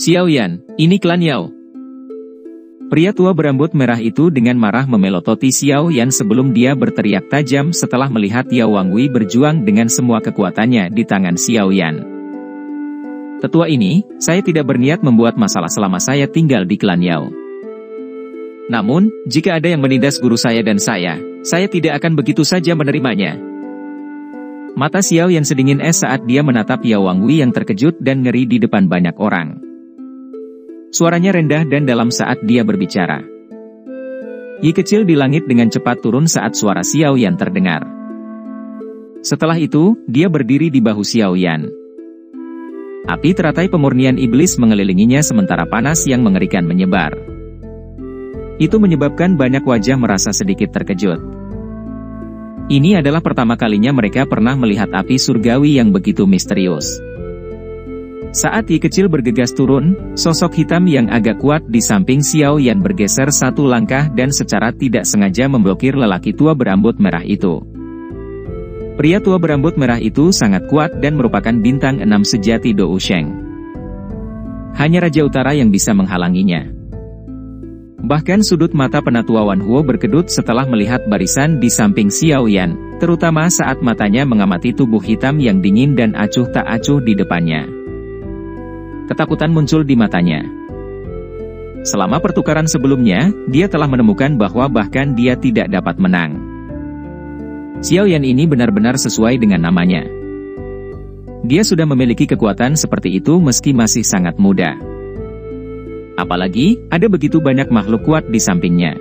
Xiao Yan, ini klan Yao. Pria tua berambut merah itu dengan marah memelototi Xiao Yan sebelum dia berteriak tajam setelah melihat Yao Wangwei berjuang dengan semua kekuatannya di tangan Xiao Yan. Tetua ini, saya tidak berniat membuat masalah selama saya tinggal di klan Yao. Namun, jika ada yang menindas guru saya dan saya tidak akan begitu saja menerimanya. Mata Xiao Yan sedingin es saat dia menatap Yao Wangwei yang terkejut dan ngeri di depan banyak orang. Suaranya rendah dan dalam saat dia berbicara. Yi kecil di langit dengan cepat turun saat suara Xiao Yan terdengar. Setelah itu, dia berdiri di bahu Xiao Yan. Api teratai pemurnian iblis mengelilinginya sementara panas yang mengerikan menyebar. Itu menyebabkan banyak wajah merasa sedikit terkejut. Ini adalah pertama kalinya mereka pernah melihat api surgawi yang begitu misterius. Saat Yi kecil bergegas turun, sosok hitam yang agak kuat di samping Xiao Yan bergeser satu langkah dan secara tidak sengaja memblokir lelaki tua berambut merah itu. Pria tua berambut merah itu sangat kuat dan merupakan bintang 6 sejati Dou Sheng. Hanya Raja Utara yang bisa menghalanginya. Bahkan sudut mata Penatua Wan Huo berkedut setelah melihat barisan di samping Xiao Yan, terutama saat matanya mengamati tubuh hitam yang dingin dan acuh tak acuh di depannya. Ketakutan muncul di matanya. Selama pertukaran sebelumnya, dia telah menemukan bahwa bahkan dia tidak dapat menang. Xiao Yan ini benar-benar sesuai dengan namanya. Dia sudah memiliki kekuatan seperti itu meski masih sangat muda. Apalagi, ada begitu banyak makhluk kuat di sampingnya.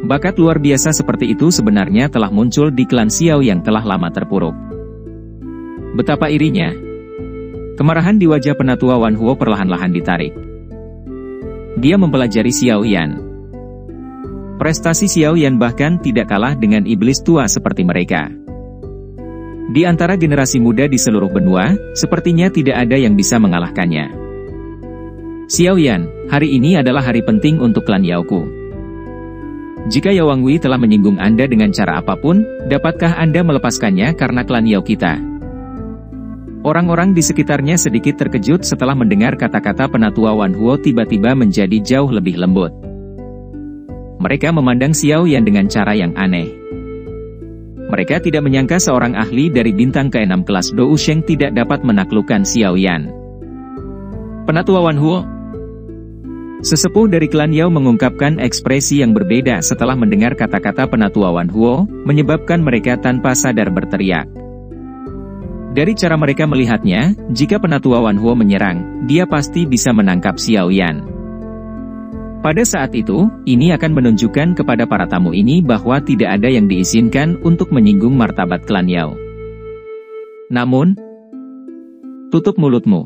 Bakat luar biasa seperti itu sebenarnya telah muncul di klan Xiao yang telah lama terpuruk. Betapa irinya. Kemarahan di wajah Penatua Wan Huo perlahan-lahan ditarik. Dia mempelajari Xiao Yan. Prestasi Xiao Yan bahkan tidak kalah dengan iblis tua seperti mereka. Di antara generasi muda di seluruh benua, sepertinya tidak ada yang bisa mengalahkannya. Xiao Yan, hari ini adalah hari penting untuk klan Yaoku. Jika Yao Wangwei telah menyinggung Anda dengan cara apapun, dapatkah Anda melepaskannya karena klan Yao kita? Orang-orang di sekitarnya sedikit terkejut setelah mendengar kata-kata Penatua Wan Huo tiba-tiba menjadi jauh lebih lembut. Mereka memandang Xiao Yan dengan cara yang aneh. Mereka tidak menyangka seorang ahli dari bintang ke-6 kelas Dou Sheng tidak dapat menaklukkan Xiao Yan. Penatua Wan Huo. Sesepuh dari klan Yao mengungkapkan ekspresi yang berbeda setelah mendengar kata-kata Penatua Wan Huo, menyebabkan mereka tanpa sadar berteriak. Dari cara mereka melihatnya, jika Penatua Wan Huo menyerang, dia pasti bisa menangkap Xiao Yan. Pada saat itu, ini akan menunjukkan kepada para tamu ini bahwa tidak ada yang diizinkan untuk menyinggung martabat klan Yao. Namun, tutup mulutmu.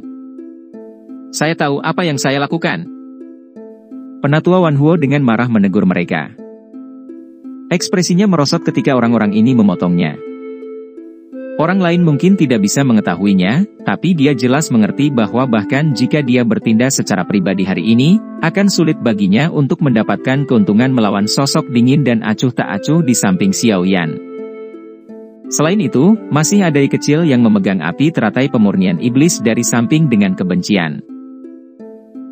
Saya tahu apa yang saya lakukan. Penatua Wan Huo dengan marah menegur mereka. Ekspresinya merosot ketika orang-orang ini memotongnya. Orang lain mungkin tidak bisa mengetahuinya, tapi dia jelas mengerti bahwa bahkan jika dia bertindak secara pribadi hari ini, akan sulit baginya untuk mendapatkan keuntungan melawan sosok dingin dan acuh tak acuh di samping Xiao Yan. Selain itu, masih ada Yi kecil yang memegang api teratai pemurnian iblis dari samping dengan kebencian.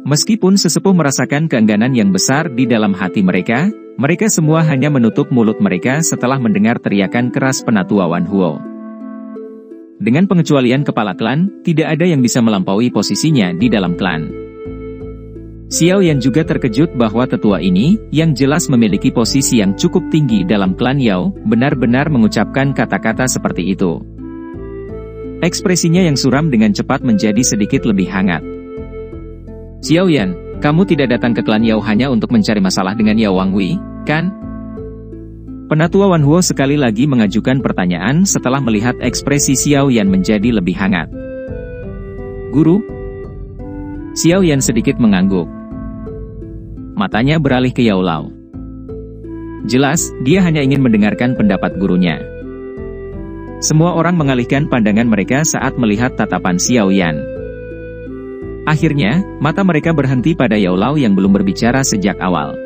Meskipun sesepuh merasakan keengganan yang besar di dalam hati mereka, mereka semua hanya menutup mulut mereka setelah mendengar teriakan keras Penatua Wan Huo. Dengan pengecualian kepala klan, tidak ada yang bisa melampaui posisinya di dalam klan. Xiao Yan juga terkejut bahwa tetua ini, yang jelas memiliki posisi yang cukup tinggi dalam klan Yao, benar-benar mengucapkan kata-kata seperti itu. Ekspresinya yang suram dengan cepat menjadi sedikit lebih hangat. Xiao Yan, kamu tidak datang ke klan Yao hanya untuk mencari masalah dengan Yao Wangwei, kan? Penatua Wan Huo sekali lagi mengajukan pertanyaan setelah melihat ekspresi Xiao Yan menjadi lebih hangat. Guru? Xiao Yan sedikit mengangguk. Matanya beralih ke Yao Lao. Jelas, dia hanya ingin mendengarkan pendapat gurunya. Semua orang mengalihkan pandangan mereka saat melihat tatapan Xiao Yan. Akhirnya, mata mereka berhenti pada Yao Lao yang belum berbicara sejak awal.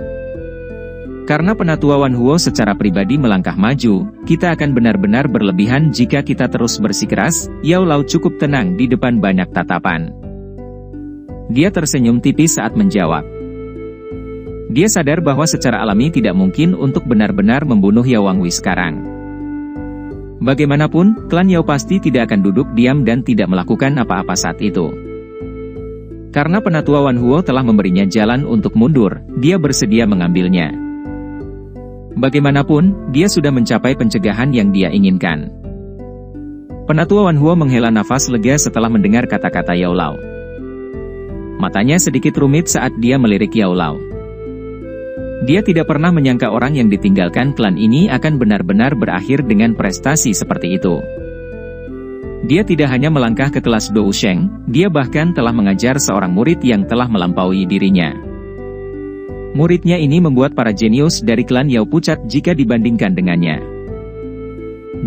Karena Penatua Wan Huo secara pribadi melangkah maju, kita akan benar-benar berlebihan jika kita terus bersikeras. Yao Lao cukup tenang di depan banyak tatapan. Dia tersenyum tipis saat menjawab. Dia sadar bahwa secara alami tidak mungkin untuk benar-benar membunuh Yao Wangui sekarang. Bagaimanapun, klan Yao pasti tidak akan duduk diam dan tidak melakukan apa-apa saat itu. Karena Penatua Wan Huo telah memberinya jalan untuk mundur, dia bersedia mengambilnya. Bagaimanapun, dia sudah mencapai pencegahan yang dia inginkan. Penatua Wan Huo menghela nafas lega setelah mendengar kata-kata Yao Lao. Matanya sedikit rumit saat dia melirik Yao Lao. Dia tidak pernah menyangka orang yang ditinggalkan klan ini akan benar-benar berakhir dengan prestasi seperti itu. Dia tidak hanya melangkah ke kelas Dou Sheng, dia bahkan telah mengajar seorang murid yang telah melampaui dirinya. Muridnya ini membuat para jenius dari klan Yao pucat jika dibandingkan dengannya.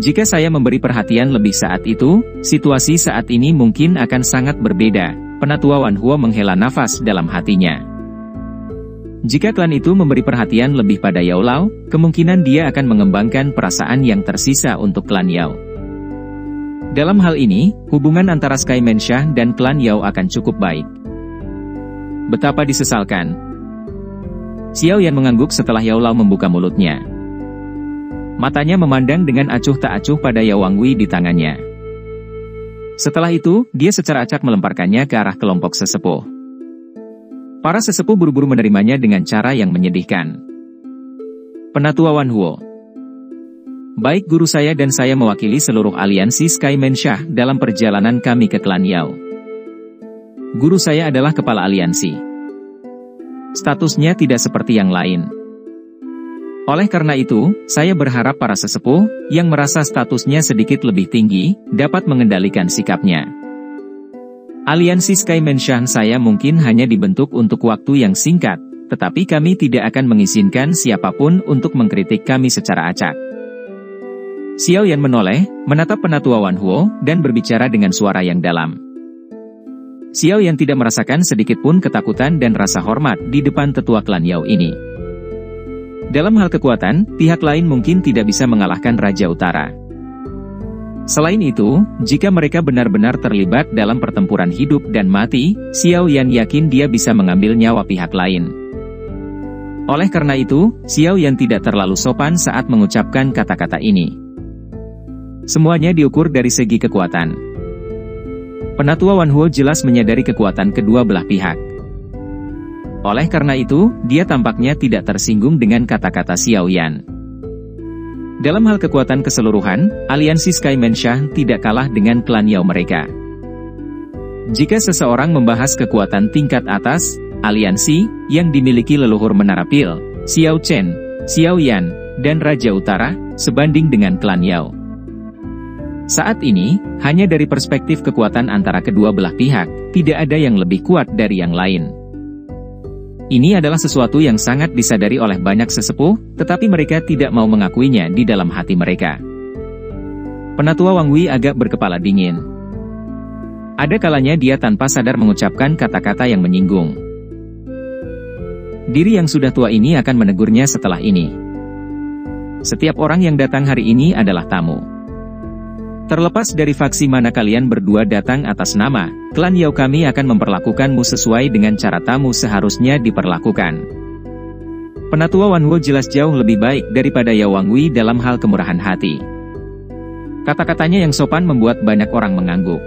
Jika saya memberi perhatian lebih saat itu, situasi saat ini mungkin akan sangat berbeda. Penatua Wan Huo menghela nafas dalam hatinya. Jika klan itu memberi perhatian lebih pada Yao Lao, kemungkinan dia akan mengembangkan perasaan yang tersisa untuk klan Yao. Dalam hal ini, hubungan antara Sky Manshah dan klan Yao akan cukup baik. Betapa disesalkan. Xiao Yan mengangguk setelah Yao Lao membuka mulutnya. Matanya memandang dengan acuh tak acuh pada Yao Wangui di tangannya. Setelah itu, dia secara acak melemparkannya ke arah kelompok sesepuh. Para sesepuh buru-buru menerimanya dengan cara yang menyedihkan. Penatua Wan Huo. Baik guru saya dan saya mewakili seluruh aliansi Sky Manshah dalam perjalanan kami ke klan Yao. Guru saya adalah kepala aliansi. Statusnya tidak seperti yang lain. Oleh karena itu, saya berharap para sesepuh, yang merasa statusnya sedikit lebih tinggi, dapat mengendalikan sikapnya. Aliansi Sky Manshah saya mungkin hanya dibentuk untuk waktu yang singkat, tetapi kami tidak akan mengizinkan siapapun untuk mengkritik kami secara acak. Xiao Yan menoleh, menatap Penatua Wan Huo, dan berbicara dengan suara yang dalam. Xiao Yan tidak merasakan sedikit pun ketakutan dan rasa hormat di depan tetua klan Yao ini. Dalam hal kekuatan, pihak lain mungkin tidak bisa mengalahkan Raja Utara. Selain itu, jika mereka benar-benar terlibat dalam pertempuran hidup dan mati, Xiao Yan yakin dia bisa mengambil nyawa pihak lain. Oleh karena itu, Xiao Yan tidak terlalu sopan saat mengucapkan kata-kata ini. Semuanya diukur dari segi kekuatan. Penatua Wan Huo jelas menyadari kekuatan kedua belah pihak. Oleh karena itu, dia tampaknya tidak tersinggung dengan kata-kata Xiao Yan. Dalam hal kekuatan keseluruhan, aliansi Sky Manshah tidak kalah dengan klan Yao mereka. Jika seseorang membahas kekuatan tingkat atas, aliansi, yang dimiliki leluhur Menara Pil, Xiao Chen, Xiao Yan, dan Raja Utara, sebanding dengan klan Yao. Saat ini, hanya dari perspektif kekuatan antara kedua belah pihak, tidak ada yang lebih kuat dari yang lain. Ini adalah sesuatu yang sangat disadari oleh banyak sesepuh, tetapi mereka tidak mau mengakuinya di dalam hati mereka. Penatua Wangui agak berkepala dingin. Ada kalanya dia tanpa sadar mengucapkan kata-kata yang menyinggung. Diri yang sudah tua ini akan menegurnya setelah ini. Setiap orang yang datang hari ini adalah tamu. Terlepas dari faksi mana kalian berdua datang atas nama, klan Yao kami akan memperlakukanmu sesuai dengan cara tamu seharusnya diperlakukan. Penatua Wan Huo jelas jauh lebih baik daripada Yao Wangui dalam hal kemurahan hati. Kata-katanya yang sopan membuat banyak orang mengangguk.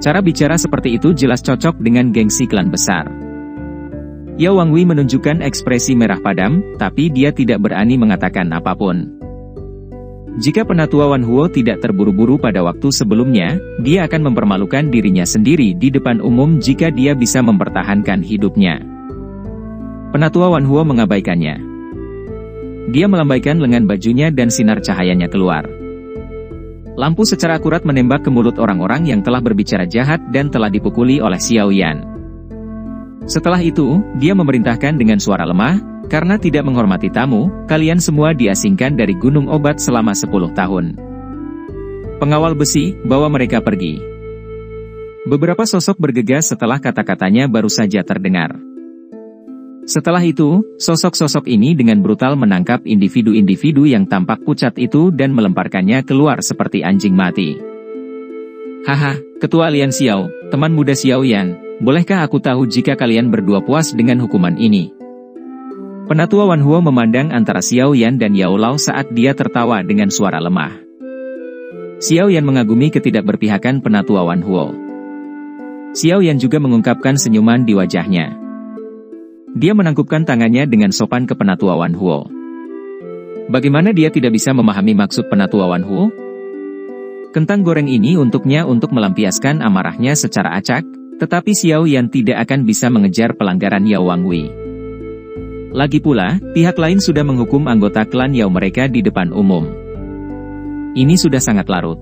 Cara bicara seperti itu jelas cocok dengan gengsi klan besar. Yao Wangui menunjukkan ekspresi merah padam, tapi dia tidak berani mengatakan apapun. Jika Penatua Wan Huo tidak terburu-buru pada waktu sebelumnya, dia akan mempermalukan dirinya sendiri di depan umum jika dia bisa mempertahankan hidupnya. Penatua Wan Huo mengabaikannya. Dia melambaikan lengan bajunya dan sinar cahayanya keluar. Lampu secara akurat menembak ke mulut orang-orang yang telah berbicara jahat dan telah dipukuli oleh Xiao Yan. Setelah itu, dia memerintahkan dengan suara lemah, karena tidak menghormati tamu, kalian semua diasingkan dari Gunung Obat selama 10 tahun. Pengawal besi, bawa mereka pergi. Beberapa sosok bergegas setelah kata-katanya baru saja terdengar. Setelah itu, sosok-sosok ini dengan brutal menangkap individu-individu yang tampak pucat itu dan melemparkannya keluar seperti anjing mati. Haha, Ketua Aliansi Xiao, teman muda Xiao Yan, bolehkah aku tahu jika kalian berdua puas dengan hukuman ini? Penatua Wan Huo memandang antara Xiao Yan dan Yao Lao saat dia tertawa dengan suara lemah. Xiao Yan mengagumi ketidakberpihakan Penatua Wan Huo. Xiao Yan juga mengungkapkan senyuman di wajahnya. Dia menangkupkan tangannya dengan sopan ke Penatua Wan Huo. Bagaimana dia tidak bisa memahami maksud Penatua Wan Huo? Kentang goreng ini untuknya untuk melampiaskan amarahnya secara acak, tetapi Xiao Yan tidak akan bisa mengejar pelanggaran Yao Wangwi. Lagi pula, pihak lain sudah menghukum anggota klan Yao mereka di depan umum. Ini sudah sangat larut.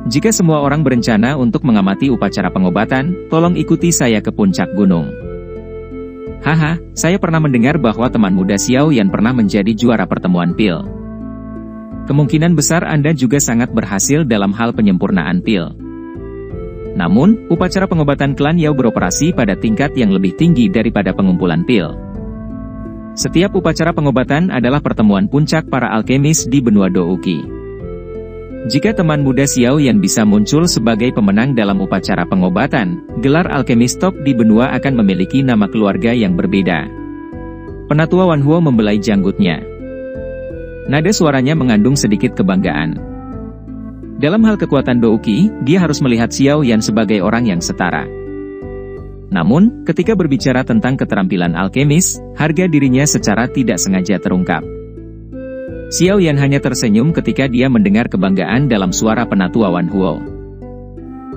Jika semua orang berencana untuk mengamati upacara pengobatan, tolong ikuti saya ke puncak gunung. Haha, saya pernah mendengar bahwa teman muda Xiao Yan pernah menjadi juara pertemuan pil. Kemungkinan besar Anda juga sangat berhasil dalam hal penyempurnaan pil. Namun, upacara pengobatan klan Yao beroperasi pada tingkat yang lebih tinggi daripada pengumpulan pil. Setiap upacara pengobatan adalah pertemuan puncak para alkemis di benua Douki. Jika teman muda Xiao Yan bisa muncul sebagai pemenang dalam upacara pengobatan, gelar alkemis top di benua akan memiliki nama keluarga yang berbeda. Penatua Wan Huo membelai janggutnya. Nada suaranya mengandung sedikit kebanggaan. Dalam hal kekuatan Douki, dia harus melihat Xiao Yan sebagai orang yang setara. Namun, ketika berbicara tentang keterampilan alkemis, harga dirinya secara tidak sengaja terungkap. Xiao Yan hanya tersenyum ketika dia mendengar kebanggaan dalam suara Penatua Wan Huo.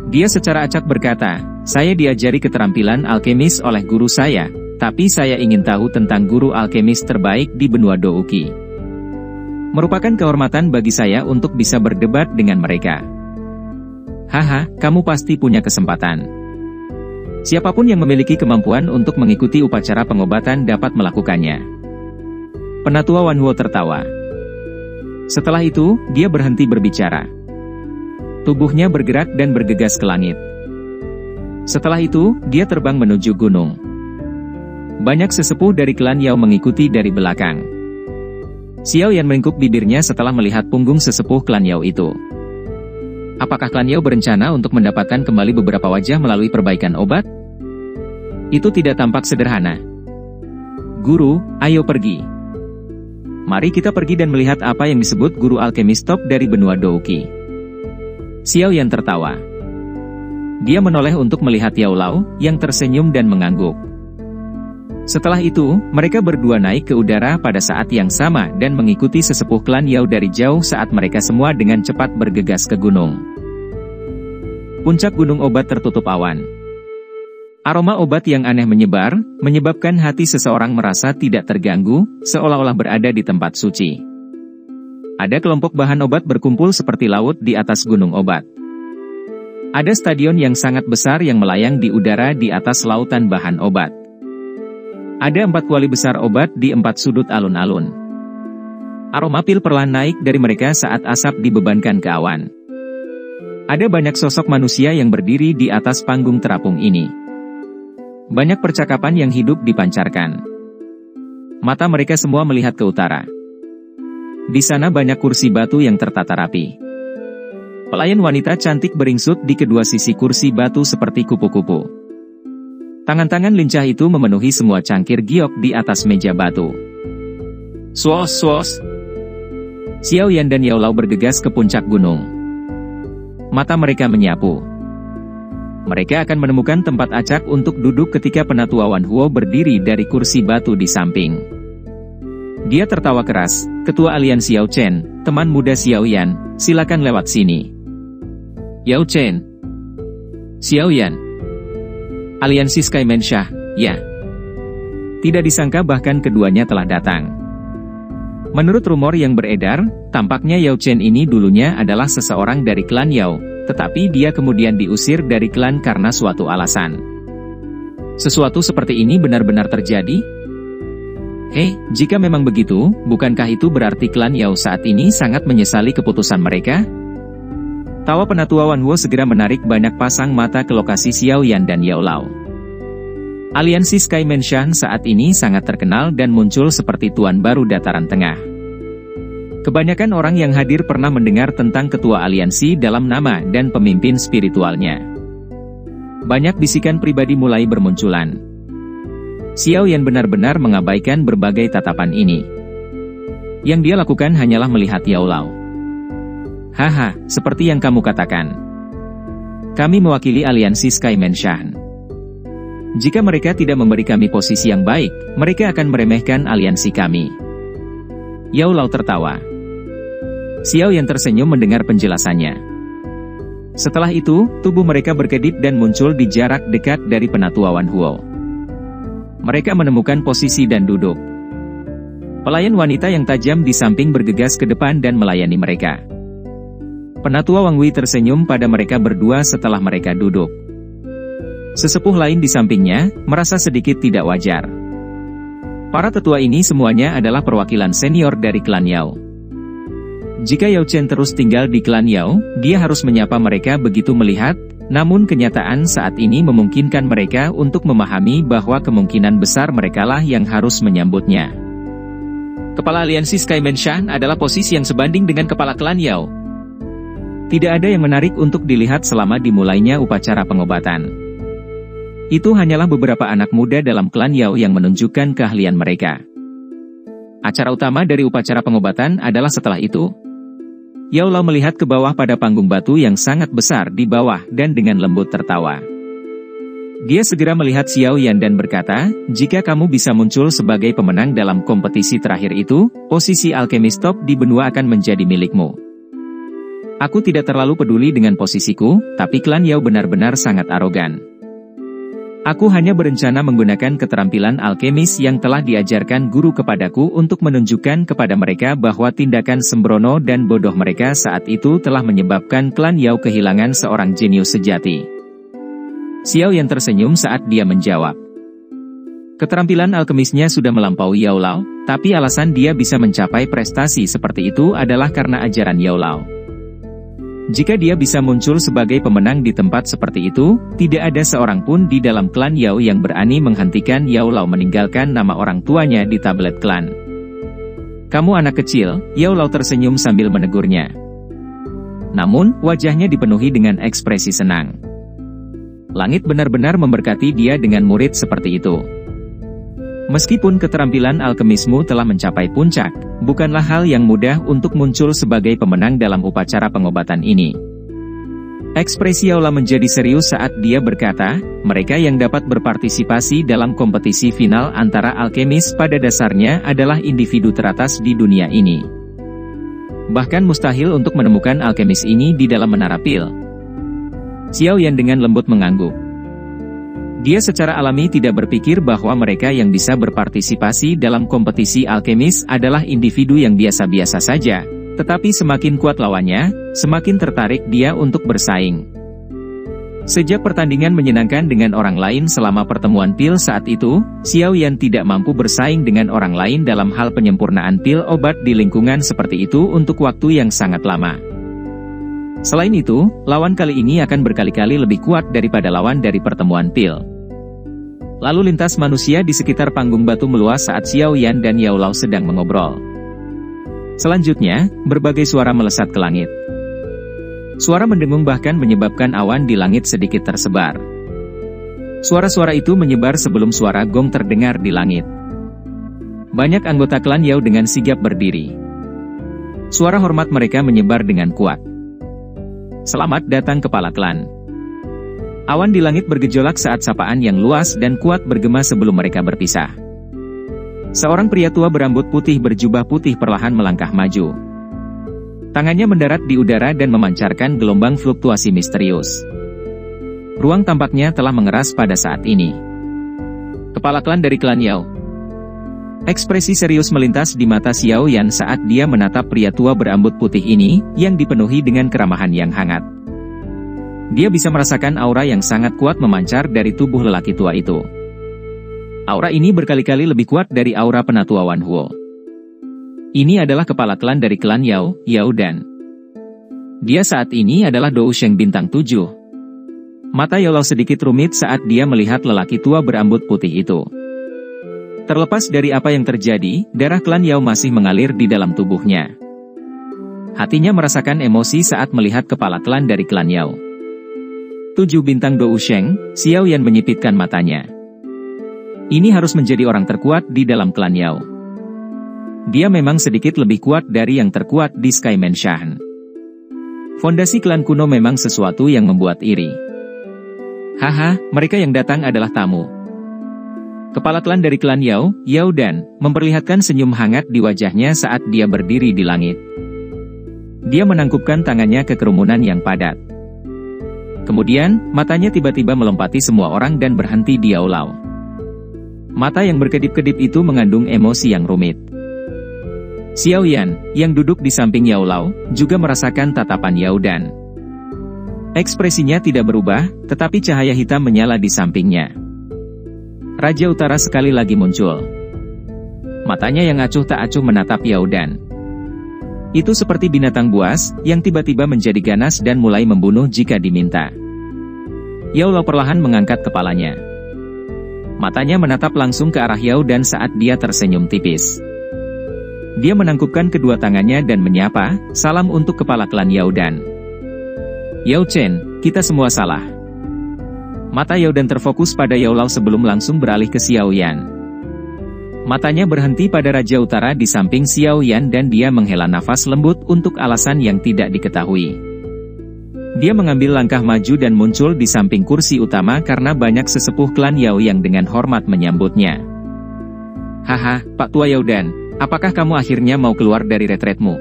Dia secara acak berkata, "Saya diajari keterampilan alkemis oleh guru saya, tapi saya ingin tahu tentang guru alkemis terbaik di benua Douki. Merupakan kehormatan bagi saya untuk bisa berdebat dengan mereka." Haha, kamu pasti punya kesempatan. Siapapun yang memiliki kemampuan untuk mengikuti upacara pengobatan dapat melakukannya. Penatua Wan Huo tertawa. Setelah itu, dia berhenti berbicara. Tubuhnya bergerak dan bergegas ke langit. Setelah itu, dia terbang menuju gunung. Banyak sesepuh dari klan Yao mengikuti dari belakang. Xiao Yan melingkup bibirnya setelah melihat punggung sesepuh klan Yao itu. Apakah klan Yao berencana untuk mendapatkan kembali beberapa wajah melalui perbaikan obat? Itu tidak tampak sederhana. Guru, ayo pergi. Mari kita pergi dan melihat apa yang disebut guru alkemis top dari benua Douki. Xiao Yan tertawa. Dia menoleh untuk melihat Yao Lao, yang tersenyum dan mengangguk. Setelah itu, mereka berdua naik ke udara pada saat yang sama dan mengikuti sesepuh klan Yao dari jauh saat mereka semua dengan cepat bergegas ke gunung. Puncak gunung obat tertutup awan. Aroma obat yang aneh menyebar, menyebabkan hati seseorang merasa tidak terganggu, seolah-olah berada di tempat suci. Ada kelompok bahan obat berkumpul seperti laut di atas gunung obat. Ada stadion yang sangat besar yang melayang di udara di atas lautan bahan obat. Ada 4 kuali besar obat di 4 sudut alun-alun. Aroma pil perlahan naik dari mereka saat asap dibebankan ke awan. Ada banyak sosok manusia yang berdiri di atas panggung terapung ini. Banyak percakapan yang hidup dipancarkan. Mata mereka semua melihat ke utara. Di sana banyak kursi batu yang tertata rapi. Pelayan wanita cantik beringsut di kedua sisi kursi batu seperti kupu-kupu. Tangan-tangan lincah itu memenuhi semua cangkir giok di atas meja batu. Swos, swos. Xiao Yan dan Yao Lao bergegas ke puncak gunung. Mata mereka menyapu. Mereka akan menemukan tempat acak untuk duduk ketika Penatua Wan Huo berdiri dari kursi batu di samping. Dia tertawa keras. "Ketua Aliansi Yao Chen, teman muda Xiao Yan, silakan lewat sini." Yao Chen. Xiao Yan. Aliansi Skyman Shah, ya. Tidak disangka bahkan keduanya telah datang. Menurut rumor yang beredar, tampaknya Yao Chen ini dulunya adalah seseorang dari klan Yao, tetapi dia kemudian diusir dari klan karena suatu alasan. Sesuatu seperti ini benar-benar terjadi? Jika memang begitu, bukankah itu berarti klan Yao saat ini sangat menyesali keputusan mereka? Tawa Penatua Wan Huo segera menarik banyak pasang mata ke lokasi Xiao Yan dan Yao Lao. Aliansi Skyman Shan saat ini sangat terkenal dan muncul seperti tuan baru dataran tengah. Kebanyakan orang yang hadir pernah mendengar tentang ketua aliansi dalam nama dan pemimpin spiritualnya. Banyak bisikan pribadi mulai bermunculan. Xiao Yan benar-benar mengabaikan berbagai tatapan ini. Yang dia lakukan hanyalah melihat Yao Lao. Haha, seperti yang kamu katakan. Kami mewakili aliansi Sky Mansion. Jika mereka tidak memberi kami posisi yang baik, mereka akan meremehkan aliansi kami. Yao Lao tertawa. Xiao Yan tersenyum mendengar penjelasannya. Setelah itu, tubuh mereka berkedip dan muncul di jarak dekat dari Penatua Wan Huo. Mereka menemukan posisi dan duduk. Pelayan wanita yang tajam di samping bergegas ke depan dan melayani mereka. Penatua Wang Wei tersenyum pada mereka berdua setelah mereka duduk. Sesepuh lain di sampingnya, merasa sedikit tidak wajar. Para tetua ini semuanya adalah perwakilan senior dari klan Yao. Jika Yao Chen terus tinggal di klan Yao, dia harus menyapa mereka begitu melihat, namun kenyataan saat ini memungkinkan mereka untuk memahami bahwa kemungkinan besar merekalah yang harus menyambutnya. Kepala aliansi Sky Mansion adalah posisi yang sebanding dengan kepala klan Yao. Tidak ada yang menarik untuk dilihat selama dimulainya upacara pengobatan. Itu hanyalah beberapa anak muda dalam klan Yao yang menunjukkan keahlian mereka. Acara utama dari upacara pengobatan adalah setelah itu. Yao Lao melihat ke bawah pada panggung batu yang sangat besar di bawah dan dengan lembut tertawa. Dia segera melihat Xiao Yan dan berkata, jika kamu bisa muncul sebagai pemenang dalam kompetisi terakhir itu, posisi alkemis top di benua akan menjadi milikmu. Aku tidak terlalu peduli dengan posisiku, tapi klan Yao benar-benar sangat arogan. Aku hanya berencana menggunakan keterampilan alkemis yang telah diajarkan guru kepadaku untuk menunjukkan kepada mereka bahwa tindakan sembrono dan bodoh mereka saat itu telah menyebabkan klan Yao kehilangan seorang jenius sejati. Xiao Yan tersenyum saat dia menjawab. Keterampilan alkemisnya sudah melampaui Yao Lao, tapi alasan dia bisa mencapai prestasi seperti itu adalah karena ajaran Yao Lao. Jika dia bisa muncul sebagai pemenang di tempat seperti itu, tidak ada seorang pun di dalam klan Yao yang berani menghentikan Yao Lao meninggalkan nama orang tuanya di tablet klan. Kamu anak kecil, Yao Lao tersenyum sambil menegurnya. Namun, wajahnya dipenuhi dengan ekspresi senang. Langit benar-benar memberkati dia dengan murid seperti itu. Meskipun keterampilan alkemismu telah mencapai puncak, bukanlah hal yang mudah untuk muncul sebagai pemenang dalam upacara pengobatan ini. Ekspresi Yao Lao menjadi serius saat dia berkata, mereka yang dapat berpartisipasi dalam kompetisi final antara alkemis pada dasarnya adalah individu teratas di dunia ini. Bahkan mustahil untuk menemukan alkemis ini di dalam menara pil. Xiao Yan dengan lembut mengangguk. Dia secara alami tidak berpikir bahwa mereka yang bisa berpartisipasi dalam kompetisi alkemis adalah individu yang biasa-biasa saja, tetapi semakin kuat lawannya, semakin tertarik dia untuk bersaing. Sejak pertandingan menyenangkan dengan orang lain selama pertemuan pil saat itu, Xiao Yan tidak mampu bersaing dengan orang lain dalam hal penyempurnaan pil obat di lingkungan seperti itu untuk waktu yang sangat lama. Selain itu, lawan kali ini akan berkali-kali lebih kuat daripada lawan dari pertemuan pil. Lalu lintas manusia di sekitar panggung batu meluas saat Xiao Yan dan Yao Lao sedang mengobrol. Selanjutnya, berbagai suara melesat ke langit. Suara mendengung bahkan menyebabkan awan di langit sedikit tersebar. Suara-suara itu menyebar sebelum suara gong terdengar di langit. Banyak anggota klan Yao dengan sigap berdiri. Suara hormat mereka menyebar dengan kuat. Selamat datang kepala klan. Awan di langit bergejolak saat sapaan yang luas dan kuat bergema sebelum mereka berpisah. Seorang pria tua berambut putih berjubah putih perlahan melangkah maju. Tangannya mendarat di udara dan memancarkan gelombang fluktuasi misterius. Ruang tampaknya telah mengeras pada saat ini. Kepala klan dari klan Yao. Ekspresi serius melintas di mata Xiao Yan saat dia menatap pria tua berambut putih ini, yang dipenuhi dengan keramahan yang hangat. Dia bisa merasakan aura yang sangat kuat memancar dari tubuh lelaki tua itu. Aura ini berkali-kali lebih kuat dari aura Penatua Wan Huo. Ini adalah kepala klan dari klan Yao, Yao Dan. Dia saat ini adalah Dou Sheng bintang 7. Mata Yao Lao sedikit rumit saat dia melihat lelaki tua berambut putih itu. Terlepas dari apa yang terjadi, darah klan Yao masih mengalir di dalam tubuhnya. Hatinya merasakan emosi saat melihat kepala klan dari klan Yao. 7 bintang Dou Sheng, Xiao Yan menyipitkan matanya. Ini harus menjadi orang terkuat di dalam klan Yao. Dia memang sedikit lebih kuat dari yang terkuat di Skyman Shahan. Fondasi klan kuno memang sesuatu yang membuat iri. Haha, mereka yang datang adalah tamu. Kepala klan dari klan Yao, Yao Dan, memperlihatkan senyum hangat di wajahnya saat dia berdiri di langit. Dia menangkupkan tangannya ke kerumunan yang padat. Kemudian, matanya tiba-tiba melompati semua orang dan berhenti di Yao Lao. Mata yang berkedip-kedip itu mengandung emosi yang rumit. Xiao Yan, yang duduk di samping Yao Lao, juga merasakan tatapan Yao Dan. Ekspresinya tidak berubah, tetapi cahaya hitam menyala di sampingnya. Raja Utara sekali lagi muncul. Matanya yang acuh tak acuh menatap Yao Dan. Itu seperti binatang buas, yang tiba-tiba menjadi ganas dan mulai membunuh jika diminta. Yao Lao perlahan mengangkat kepalanya. Matanya menatap langsung ke arah Yao Dan saat dia tersenyum tipis. Dia menangkupkan kedua tangannya dan menyapa, salam untuk kepala klan Yao Dan. Yao Chen, kita semua salah. Mata Yao Dan terfokus pada Yao Lao sebelum langsung beralih ke Xiao Yan. Matanya berhenti pada Raja Utara di samping Xiao Yan dan dia menghela nafas lembut untuk alasan yang tidak diketahui. Dia mengambil langkah maju dan muncul di samping kursi utama karena banyak sesepuh klan Yao yang dengan hormat menyambutnya. Haha, Pak Tua Yao Dan, apakah kamu akhirnya mau keluar dari retretmu?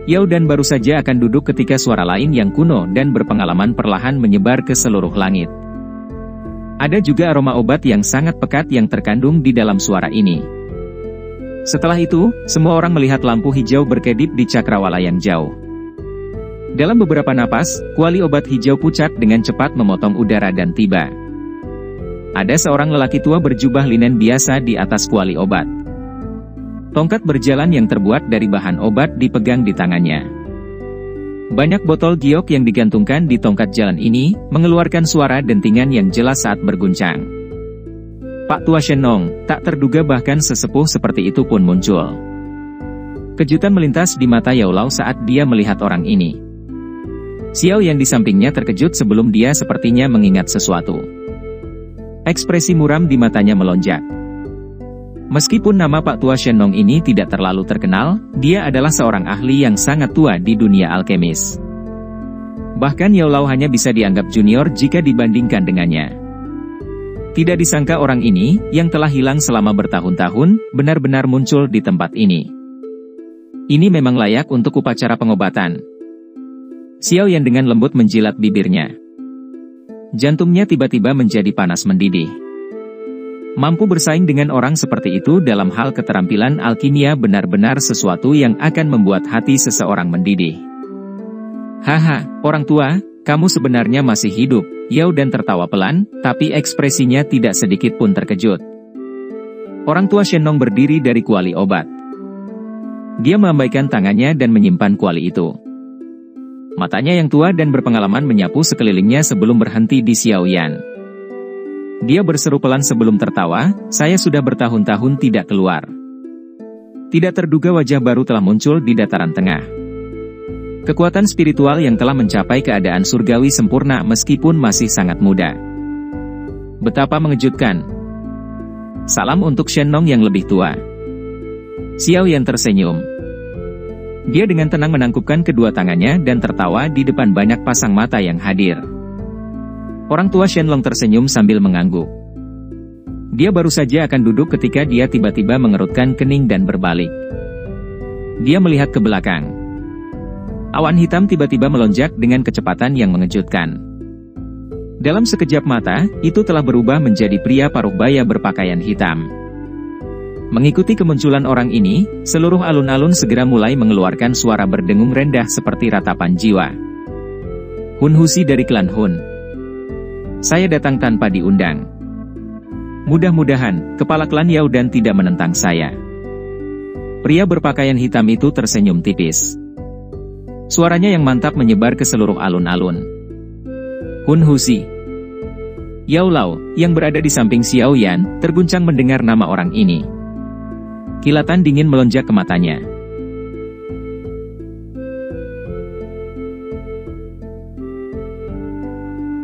Yao Dan baru saja akan duduk ketika suara lain yang kuno dan berpengalaman perlahan menyebar ke seluruh langit. Ada juga aroma obat yang sangat pekat yang terkandung di dalam suara ini. Setelah itu, semua orang melihat lampu hijau berkedip di cakrawala yang jauh. Dalam beberapa napas, kuali obat hijau pucat dengan cepat memotong udara dan tiba. Ada seorang lelaki tua berjubah linen biasa di atas kuali obat. Tongkat berjalan yang terbuat dari bahan obat dipegang di tangannya. Banyak botol giok yang digantungkan di tongkat jalan ini, mengeluarkan suara dentingan yang jelas saat berguncang. Pak Tua Shenong, tak terduga bahkan sesepuh seperti itu pun muncul. Kejutan melintas di mata Yao Lao saat dia melihat orang ini. Xiao Yan di sampingnya terkejut sebelum dia sepertinya mengingat sesuatu. Ekspresi muram di matanya melonjak. Meskipun nama Pak Tua Shenong ini tidak terlalu terkenal, dia adalah seorang ahli yang sangat tua di dunia alkemis. Bahkan Yao Lao hanya bisa dianggap junior jika dibandingkan dengannya. Tidak disangka orang ini, yang telah hilang selama bertahun-tahun, benar-benar muncul di tempat ini. Ini memang layak untuk upacara pengobatan. Xiao Yan dengan lembut menjilat bibirnya. Jantungnya tiba-tiba menjadi panas mendidih. Mampu bersaing dengan orang seperti itu dalam hal keterampilan alkimia benar-benar sesuatu yang akan membuat hati seseorang mendidih. Haha, orang tua, kamu sebenarnya masih hidup. Yao Dan tertawa pelan, tapi ekspresinya tidak sedikit pun terkejut. Orang tua Shenong berdiri dari kuali obat. Dia melambaikan tangannya dan menyimpan kuali itu. Matanya yang tua dan berpengalaman menyapu sekelilingnya sebelum berhenti di Xiao Yan. Dia berseru pelan sebelum tertawa, saya sudah bertahun-tahun tidak keluar. Tidak terduga wajah baru telah muncul di dataran tengah. Kekuatan spiritual yang telah mencapai keadaan surgawi sempurna meskipun masih sangat muda. Betapa mengejutkan. Salam untuk Shenong yang lebih tua. Xiao Yan tersenyum. Dia dengan tenang menangkupkan kedua tangannya dan tertawa di depan banyak pasang mata yang hadir. Orang tua Shenlong tersenyum sambil mengangguk. Dia baru saja akan duduk ketika dia tiba-tiba mengerutkan kening dan berbalik. Dia melihat ke belakang. Awan hitam tiba-tiba melonjak dengan kecepatan yang mengejutkan. Dalam sekejap mata, itu telah berubah menjadi pria paruh baya berpakaian hitam. Mengikuti kemunculan orang ini, seluruh alun-alun segera mulai mengeluarkan suara berdengung rendah seperti ratapan jiwa. Hun Husi dari klan Hun. Saya datang tanpa diundang. Mudah-mudahan, kepala klan Yao Dan tidak menentang saya. Pria berpakaian hitam itu tersenyum tipis. Suaranya yang mantap menyebar ke seluruh alun-alun. Hun Husi. Yao Lao, yang berada di samping Xiao Yan, terguncang mendengar nama orang ini. Kilatan dingin melonjak ke matanya.